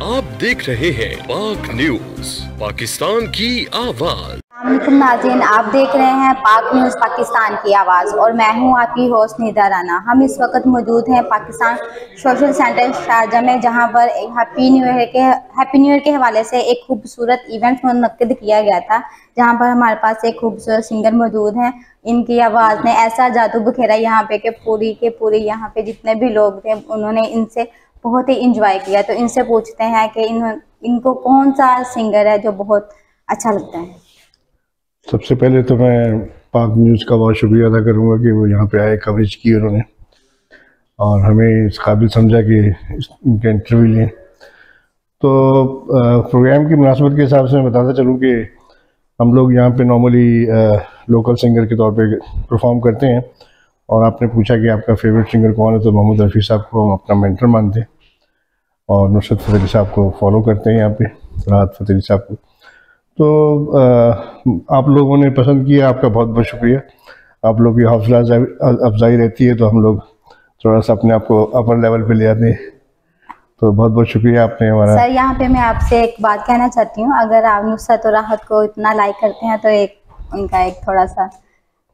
आप देख रहे हैं पाक न्यूज, पाकिस्तान की आवाज। नाज़रीन, आप देख रहे हैं पाक न्यूज़ पाकिस्तान की आवाज़ और मैं हूं आपकी होस्ट निदा राना। हम इस वक्त मौजूद हैं पाकिस्तान सोशल सेंटर शारजा में, जहां पर हैप्पी न्यू ईयर के हवाले से एक खूबसूरत इवेंट मुनक्किद किया गया था, जहां पर हमारे पास एक खूबसूरत सिंगर मौजूद हैं। इनकी आवाज़ ने ऐसा जादू बिखेरा यहाँ पे कि पूरी के पूरी यहाँ पे जितने भी लोग थे उन्होंने इनसे बहुत ही इंजॉय किया। तो इनसे पूछते हैं कि इनको कौन सा सिंगर है जो बहुत अच्छा लगता है। सबसे पहले तो मैं पाक न्यूज़ का बहुत शुक्रिया अदा करूँगा कि वो यहाँ पे आए, कवरेज की उन्होंने और हमें इस काबिल समझा कि इनका इंटरव्यू लें। तो प्रोग्राम की मुनासबत के हिसाब से मैं बताता चलूँ कि हम लोग यहाँ पे नॉर्मली लोकल सिंगर के तौर पे परफॉर्म करते हैं। और आपने पूछा कि आपका फेवरेट सिंगर कौन है, तो मोहम्मद रफ़ी साहब को हम अपना मेंटर मानते हैं और नुसरत फ़तेह अली साहब को फॉलो करते हैं यहाँ पे, राहत फ़तेह अली साहब को। तो आप लोगों ने पसंद किया, आपका बहुत बहुत शुक्रिया। आप लोग की हौसला अफजाई रहती है तो हम लोग थोड़ा सा अपने आप को अपर लेवल पे ले आते हैं। तो बहुत बहुत शुक्रिया आपने हमारा। सर, यहाँ पे मैं आपसे एक बात कहना चाहती हूँ, अगर आप नुसरत और राहत को इतना लाइक करते हैं तो एक उनका एक थोड़ा सा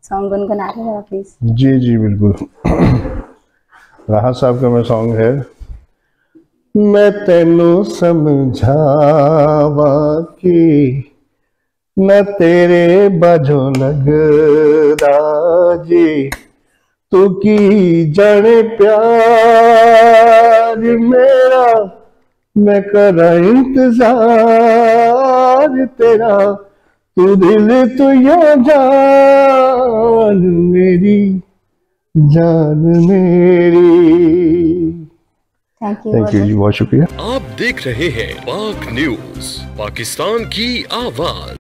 सॉन्ग गुनगुना देगा प्लीज। जी जी बिल्कुल। राहत साहब का मैं सॉन्ग है, मैं तेनू समझावा कि न तेरे बाझो लगदा जी, तू की जाने प्यार मेरा, मैं करा इंतजार तेरा, तू दिल तू या जान मेरी, जान मेरी। थैंक यू जी, बहुत शुक्रिया। आप देख रहे हैं पाक न्यूज, पाकिस्तान की आवाज।